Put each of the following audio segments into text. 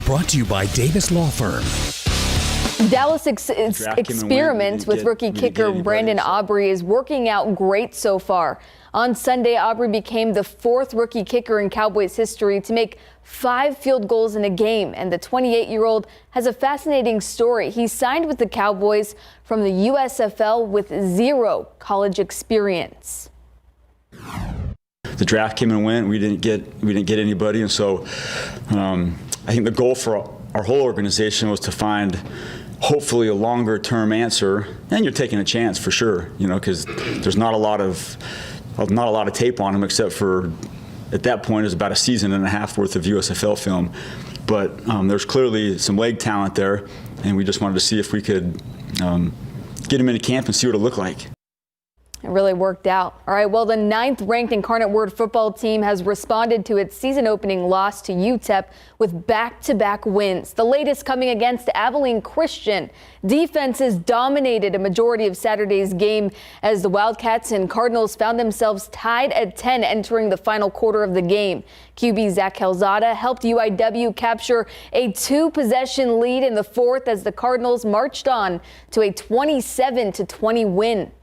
brought to you by Davis Law Firm. Dallas' experiment with rookie kicker Brandon Aubrey is working out great so far. On Sunday, Aubrey became the fourth rookie kicker in Cowboys history to make 5 field goals in a game, and the 28-year-old has a fascinating story. He signed with the Cowboys from the USFL with 0 college experience. The draft came and went. We didn't get anybody, and so I think the goal for our whole organization was to find hopefully a longer-term answer. And you're taking a chance for sure, because there's not a lot of tape on him, except for at that point it was about a season and a half worth of USFL film. But there's clearly some leg talent there, and we just wanted to see if we could get him into camp and see what it looked like. It really worked out. All right, well, the 9th-ranked Incarnate Word football team has responded to its season-opening loss to UTEP with back-to-back wins. The latest coming against Abilene Christian. Defenses dominated a majority of Saturday's game as the Wildcats and Cardinals found themselves tied at 10 entering the final quarter of the game. QB Zach Calzada helped UIW capture a 2-possession lead in the fourth as the Cardinals marched on to a 27-20 win.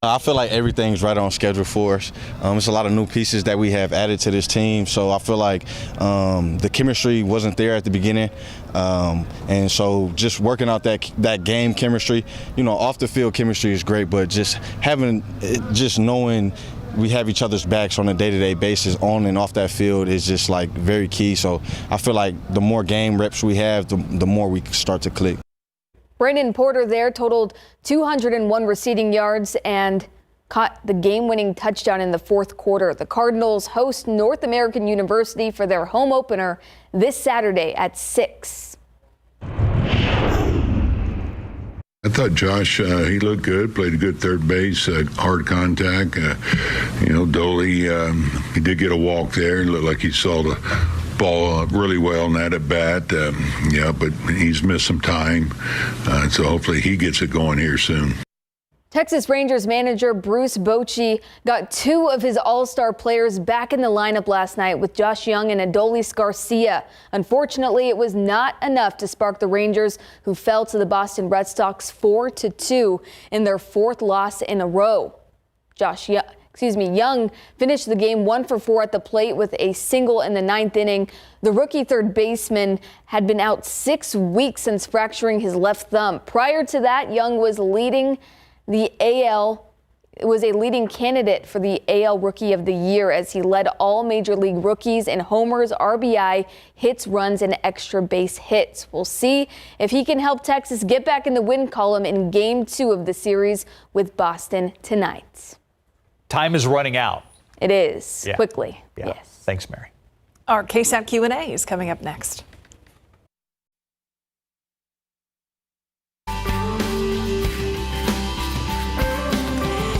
I feel like everything's right on schedule for us. It's a lot of new pieces that we have added to this team, so I feel like the chemistry wasn't there at the beginning, and so just working out that game chemistry, off the field chemistry is great, but just knowing we have each other's backs on a day-to-day basis on and off that field is just like very key. So I feel like the more game reps we have, the more we start to click. Brandon Porter there totaled 201 receiving yards and caught the game-winning touchdown in the fourth quarter. The Cardinals host North American University for their home opener this Saturday at 6. I thought Josh, he looked good, played a good third base, hard contact. Doley, he did get a walk there. It looked like he saw the ball really well in that at bat. But he's missed some time. So hopefully he gets it going here soon. Texas Rangers manager Bruce Bochy got 2 of his all-star players back in the lineup last night with Josh Young and Adolis Garcia. Unfortunately, it was not enough to spark the Rangers, who fell to the Boston Red Sox 4-2 in their 4th loss in a row. Young finished the game 1 for 4 at the plate with a single in the 9th inning. The rookie third baseman had been out 6 weeks since fracturing his left thumb. Prior to that, Young was a leading candidate for the AL Rookie of the Year as he led all Major League rookies in homers, RBI, hits, runs, and extra base hits. We'll see if he can help Texas get back in the win column in Game 2 of the series with Boston tonight. Time is running out. It is. Yeah. Quickly. Yeah. Yes. Thanks, Mary. Our KSAT Q&A is coming up next.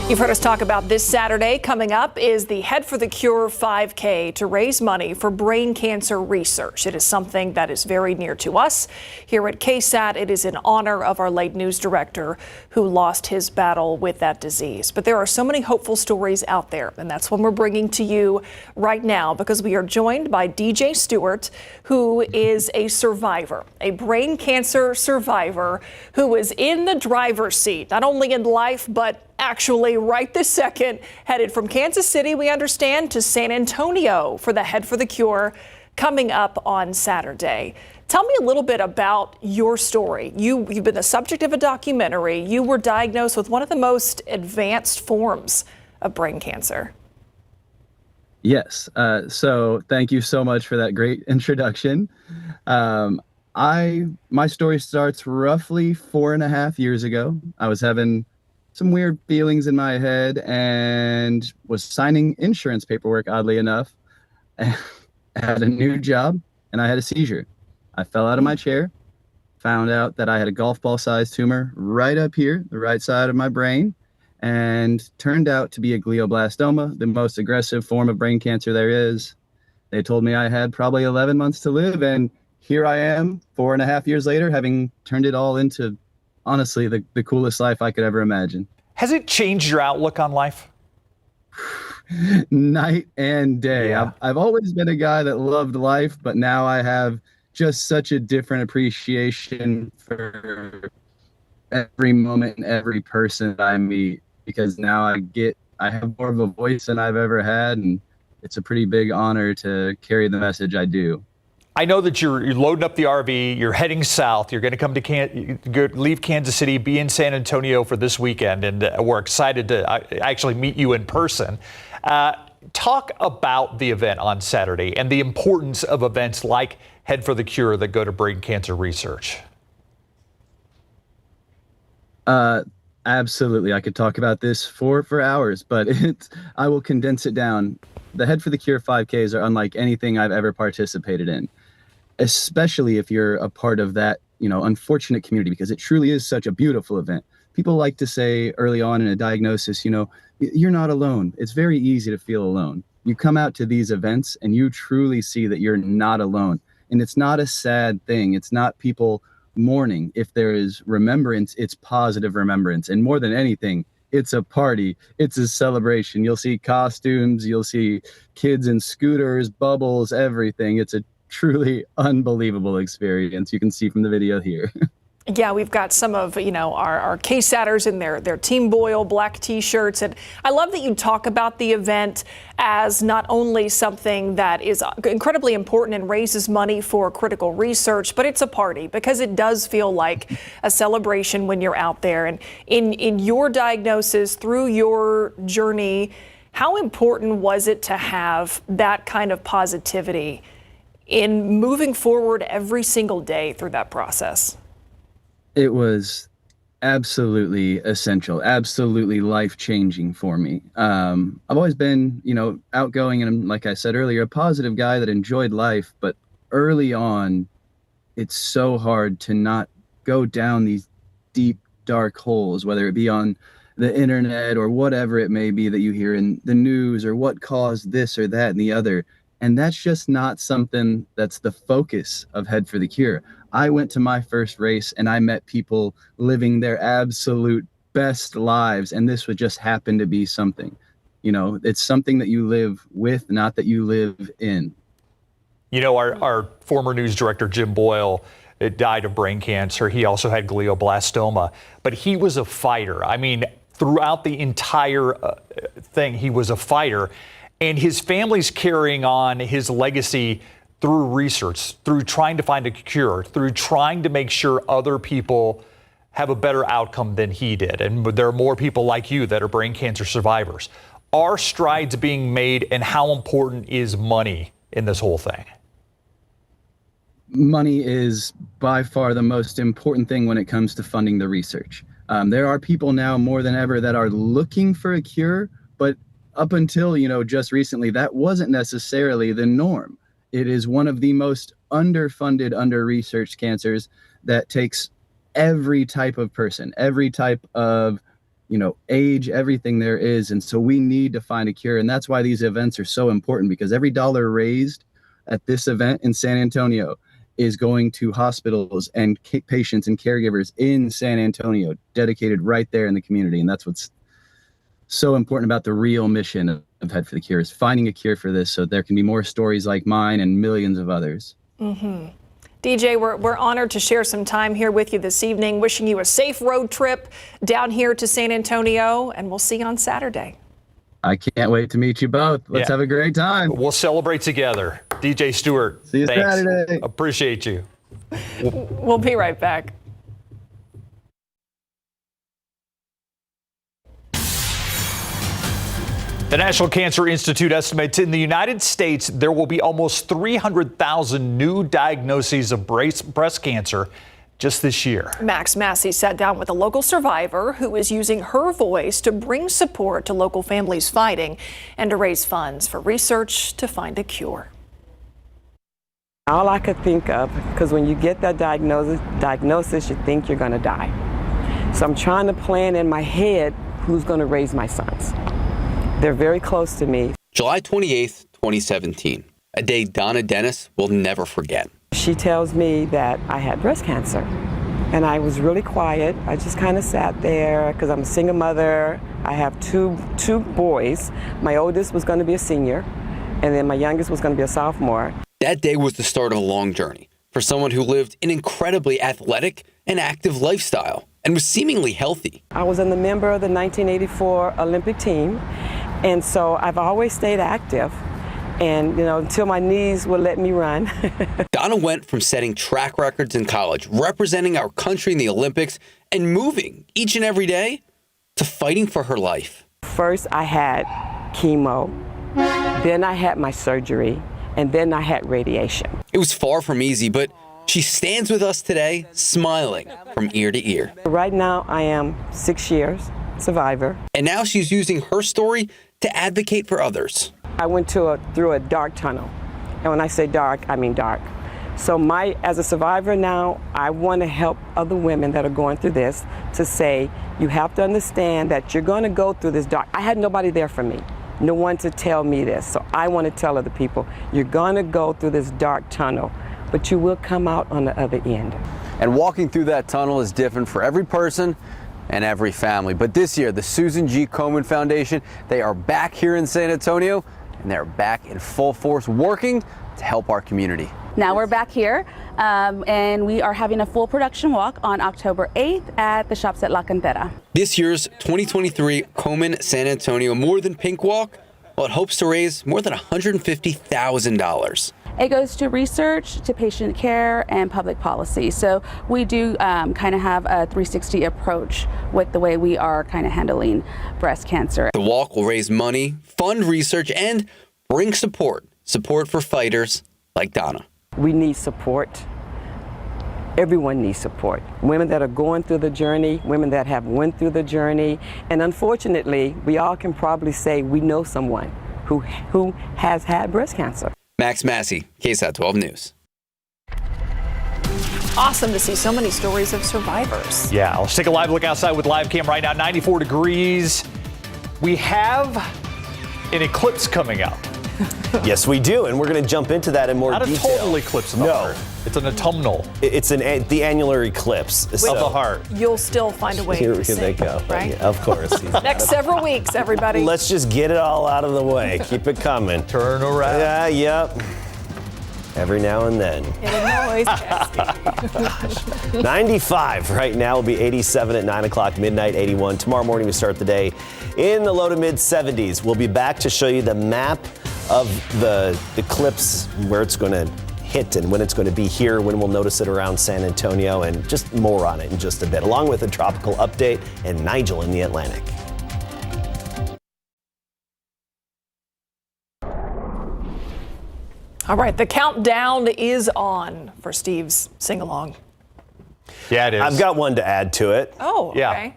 You've heard us talk about this Saturday. Coming up is the Head for the Cure 5K to raise money for brain cancer research. It is something that is very near to us. Here at KSAT, it is in honor of our late news director who lost his battle with that disease. But there are so many hopeful stories out there, and that's what we're bringing to you right now because we are joined by DJ Stewart, who is a survivor, a brain cancer survivor who was in the driver's seat, not only in life, but actually right this second, headed from Kansas City, we understand, to San Antonio for the Head for the Cure coming up on Saturday. Tell me a little bit about your story. You've been the subject of a documentary. You were diagnosed with one of the most advanced forms of brain cancer. Yes. So thank you so much for that great introduction. My story starts roughly 4.5 years ago. I was having some weird feelings in my head and was signing insurance paperwork, oddly enough. I had a new job and I had a seizure. I fell out of my chair, found out that I had a golf ball sized tumor right up here, the right side of my brain, and turned out to be a glioblastoma, the most aggressive form of brain cancer there is. They told me I had probably 11 months to live, and here I am 4.5 years later, having turned it all into, honestly, the coolest life I could ever imagine. Has it changed your outlook on life? night and day. Yeah. I've always been a guy that loved life, but now I have just such a different appreciation for every moment and every person that I meet, because now I have more of a voice than I've ever had, and it's a pretty big honor to carry the message I do. I know that you're loading up the RV, you're heading south, you're going to come to leave Kansas City, be in San Antonio for this weekend, and we're excited to actually meet you in person. Talk about the event on Saturday and the importance of events like Head for the Cure that go to brain cancer research. Absolutely. I could talk about this for hours, but I will condense it down. The Head for the Cure 5Ks are unlike anything I've ever participated in, especially if you're a part of that, unfortunate community, because it truly is such a beautiful event. People like to say early on in a diagnosis, you're not alone. It's very easy to feel alone. You come out to these events and you truly see that you're not alone. And it's not a sad thing. It's not people mourning. If there is remembrance, it's positive remembrance. And more than anything, it's a party. It's a celebration. You'll see costumes. You'll see kids in scooters, bubbles, everything. It's a truly unbelievable experience. You can see from the video here. Yeah, we've got some of, our KSATers in their Team Boyle black T-shirts. And I love that you talk about the event as not only something that is incredibly important and raises money for critical research, but it's a party, because it does feel like a celebration when you're out there. And in your diagnosis, through your journey, how important was it to have that kind of positivity in moving forward every single day through that process? It was absolutely essential, absolutely life-changing for me. I've always been, outgoing and, like I said earlier, a positive guy that enjoyed life. But early on, it's so hard to not go down these deep, dark holes, whether it be on the internet or whatever it may be that you hear in the news, or what caused this or that and the other. And that's just not something that's the focus of Head for the Cure. I went to my first race and I met people living their absolute best lives. And this would just happen to be something, it's something that you live with, not that you live in. Our former news director, Jim Boyle, died of brain cancer. He also had glioblastoma, but he was a fighter. I mean, throughout the entire thing, he was a fighter. And his family's carrying on his legacy through research, through trying to find a cure, through trying to make sure other people have a better outcome than he did. And there are more people like you that are brain cancer survivors. Are strides being made, and how important is money in this whole thing? Money is by far the most important thing when it comes to funding the research. There are people now more than ever that are looking for a cure, but up until, just recently, that wasn't necessarily the norm. It is one of the most underfunded, under-researched cancers that takes every type of person, every type of, age, everything there is. And so we need to find a cure. And that's why these events are so important, because every dollar raised at this event in San Antonio is going to hospitals and patients and caregivers in San Antonio, dedicated right there in the community. And that's what's so important about the real mission of Head for the Cure, is finding a cure for this so there can be more stories like mine and millions of others. Mm-hmm. DJ, we're honored to share some time here with you this evening, wishing you a safe road trip down here to San Antonio, and we'll see you on Saturday. I can't wait to meet you both. Let's have a great time. We'll celebrate together. DJ Stewart, see you thanks. Saturday. Appreciate you. We'll be right back. The National Cancer Institute estimates in the United States there will be almost 300,000 new diagnoses of breast cancer just this year. Max Massey sat down with a local survivor who is using her voice to bring support to local families fighting and to raise funds for research to find a cure. All I could think of, because when you get that diagnosis, you think you're going to die. So I'm trying to plan in my head who's going to raise my sons. They're very close to me. July 28th, 2017, a day Donna Dennis will never forget. She tells me that I had breast cancer. And I was really quiet. I just kind of sat there because I'm a single mother. I have two boys. My oldest was going to be a senior, and then my youngest was going to be a sophomore. That day was the start of a long journey for someone who lived an incredibly athletic and active lifestyle and was seemingly healthy. I was a member of the 1984 Olympic team, and so I've always stayed active. And, until my knees would let me run. Donna went from setting track records in college, representing our country in the Olympics, and moving each and every day to fighting for her life. First, I had chemo, then I had my surgery, and then I had radiation. It was far from easy, but she stands with us today, smiling from ear to ear. Right now, I am 6 years survivor. And now she's using her story to advocate for others. I went through a dark tunnel. And when I say dark, I mean dark. So as a survivor now, I want to help other women that are going through this to say, you have to understand that you're going to go through this dark. I had nobody there for me, no one to tell me this. So I want to tell other people, you're going to go through this dark tunnel, but you will come out on the other end. And walking through that tunnel is different for every person and every family. But this year, the Susan G. Komen Foundation, they are back here in San Antonio, and they're back in full force working to help our community. Now we're back here, and we are having a full production walk on October 8th at the Shops at La Cantera. This year's 2023 Komen San Antonio More Than Pink Walk, well, it hopes to raise more than $150,000. It goes to research, to patient care, and public policy. So we do kind of have a 360 approach with the way we are kind of handling breast cancer. The walk will raise money, fund research, and bring support for fighters like Donna. We need support. Everyone needs support. Women that are going through the journey, women that have went through the journey, and unfortunately, we all can probably say we know someone who has had breast cancer. Max Massey, KSAT12 News. Awesome to see so many stories of survivors. Yeah, let's take a live look outside with live cam right now. 94 degrees. We have an eclipse coming up. Yes, we do, and we're going to jump into that in more detail. detail. Not a total eclipse of the heart. It's an autumnal. It's the annular eclipse of the heart. You'll still find a way to sing, they go. Right? Yeah, of course. Next several weeks, everybody. Let's just get it all out of the way. Keep it coming. Turn around. Yeah, yep. Every now and then. Illinois, 95 right now will be 87 at 9 o'clock, midnight 81. Tomorrow morning we start the day in the low to mid 70s. We'll be back to show you the map of the eclipse, where it's going to hit and when it's going to be here, when we'll notice it around San Antonio, and just more on it in just a bit, along with a tropical update and Nigel in the Atlantic. All right, the countdown is on for Steve's sing-along. Yeah, it is. I've got one to add to it. Oh, okay. Yeah.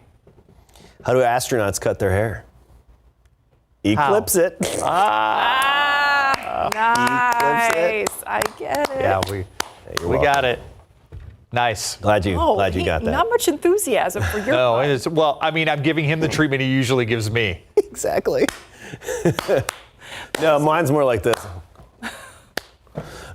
How do astronauts cut their hair? Eclipse it. Nice. I get it. Yeah, we got it. Nice. Glad you got that. Not much enthusiasm for your No, part. it is. Well, I mean, I'm giving him the treatment he usually gives me. Exactly. No, mine's more like this.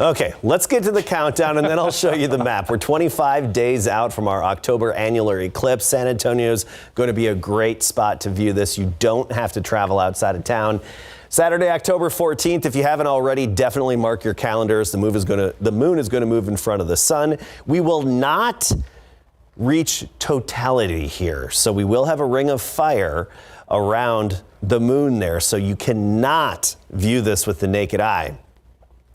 Okay, let's get to the countdown and then I'll show you the map. We're 25 days out from our October annular eclipse. San Antonio's going to be a great spot to view this. You don't have to travel outside of town. Saturday, October 14th, if you haven't already, definitely mark your calendars. The moon is going to move in front of the sun. We will not reach totality here, so we will have a ring of fire around the moon there, so you cannot view this with the naked eye.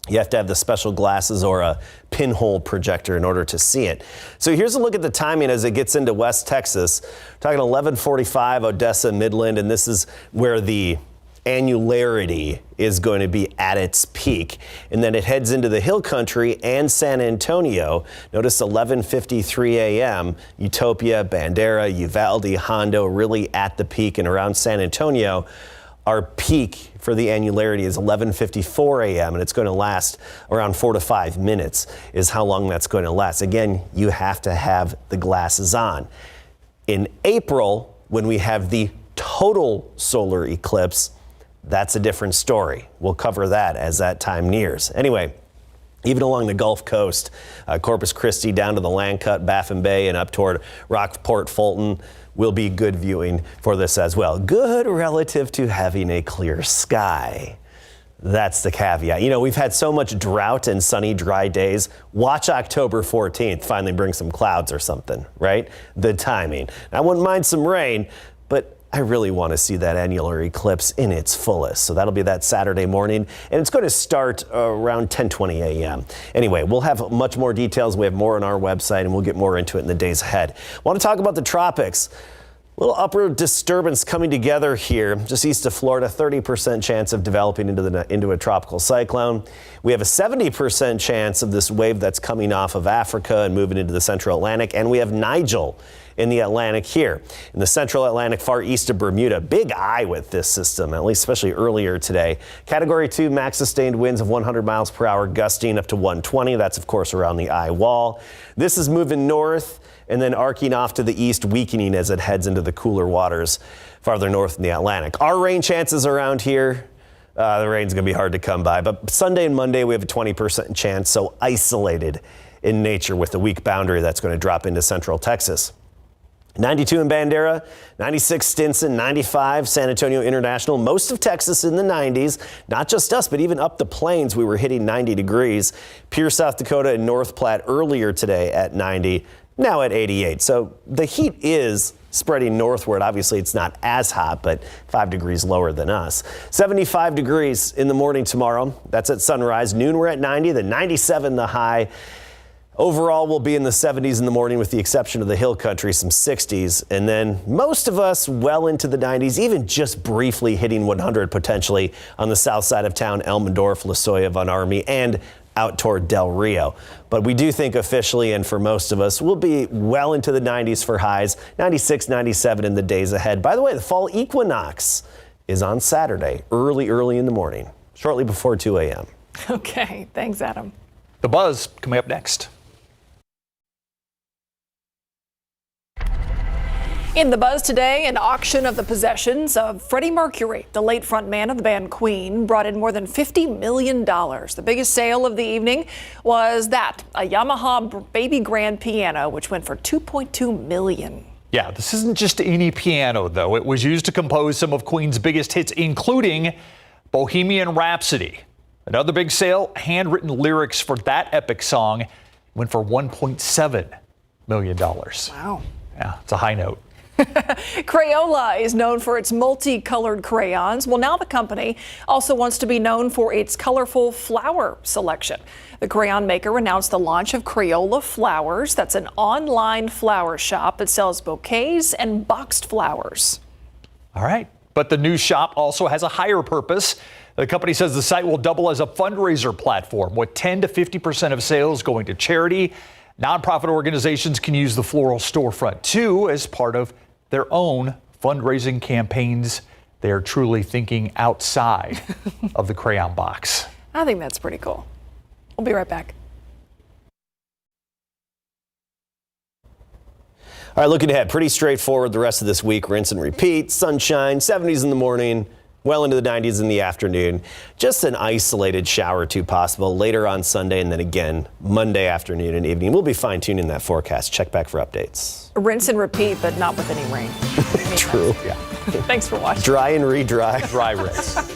You have to have the special glasses or a pinhole projector in order to see it. So here's a look at the timing as it gets into West Texas. We're talking 11:45 Odessa, Midland, and this is where the annularity is going to be at its peak. And then it heads into the Hill Country and San Antonio. Notice 11:53 a.m. Utopia, Bandera, Uvalde, Hondo really at the peak, and around San Antonio. Our peak for the annularity is 11:54 a.m. and it's going to last around 4 to 5 minutes is how long that's going to last. Again, you have to have the glasses on. In April, when we have the total solar eclipse, that's a different story. We'll cover that as that time nears. Anyway, Even along the Gulf Coast, Corpus Christi down to the Landcut, Baffin Bay, and up toward Rockport, Fulton will be good viewing for this as well. Good relative to having a clear sky. That's the caveat. You know, we've had so much drought and sunny, dry days. Watch October 14th finally bring some clouds or something, right? The timing. I wouldn't mind some rain, but I really want to see that annular eclipse in its fullest. So that'll be that Saturday morning, and it's going to start around 10:20 a.m. Anyway, we'll have much more details. We have more on our website, and we'll get more into it in the days ahead. Want to talk about the tropics. A little upward disturbance coming together here just east of Florida, 30% chance of developing into a tropical cyclone. We have a 70% chance of this wave that's coming off of Africa and moving into the central Atlantic. And we have Nigel in the Atlantic here. In the central Atlantic, far east of Bermuda. Big eye with this system, at least especially earlier today. Category 2 max sustained winds of 100 miles per hour, gusting up to 120. That's, of course, around the eye wall. This is moving north and then arcing off to the east, weakening as it heads into the cooler waters farther north in the Atlantic. Our rain chances around here, the rain's going to be hard to come by. But Sunday and Monday, we have a 20% chance, so isolated in nature with the weak boundary that's going to drop into central Texas. 92 in Bandera, 96 Stinson, 95 San Antonio International, most of Texas in the 90s. Not just us, but even up the plains, we were hitting 90 degrees. Pierce, South Dakota, and North Platte earlier today at 90, now at 88. So the heat is spreading northward. Obviously, it's not as hot, but 5 degrees lower than us. 75 degrees in the morning tomorrow. That's at sunrise. Noon, we're at 90, then 97 the high. Overall, we'll be in the 70s in the morning with the exception of the hill country, some 60s. And then most of us well into the 90s, even just briefly hitting 100 potentially on the south side of town, Elmendorf, La Jolla, Von Army, and out toward Del Rio. But we do think officially, and for most of us, we'll be well into the 90s for highs, 96, 97 in the days ahead. By the way, the fall equinox is on Saturday, early in the morning, shortly before 2 a.m. Okay, thanks, Adam. The Buzz coming up next. In the Buzz today, an auction of the possessions of Freddie Mercury, the late frontman of the band Queen, brought in more than $50 million. The biggest sale of the evening was that, a Yamaha baby grand piano, which went for $2.2 million. Yeah, this isn't just any piano, though. It was used to compose some of Queen's biggest hits, including Bohemian Rhapsody. Another big sale, handwritten lyrics for that epic song went for $1.7 million. Wow. Yeah, it's a high note. Crayola is known for its multicolored crayons. Well, now the company also wants to be known for its colorful flower selection. The crayon maker announced the launch of Crayola Flowers. That's an online flower shop that sells bouquets and boxed flowers. All right. But the new shop also has a higher purpose. The company says the site will double as a fundraiser platform, with 10 to 50% of sales going to charity. Nonprofit organizations can use the floral storefront, too, as part of their own fundraising campaigns. They are truly thinking outside of the crayon box. I think that's pretty cool. We'll be right back. All right, looking ahead, pretty straightforward the rest of this week. Rinse and repeat, sunshine, 70s in the morning, well into the 90s in the afternoon. Just an isolated shower or two possible later on Sunday, and then again Monday afternoon and evening. We'll be fine-tuning that forecast. Check back for updates. Rinse and repeat, but not with any rain. True. Yeah. Thanks for watching. Dry and re-dry. Dry rinse.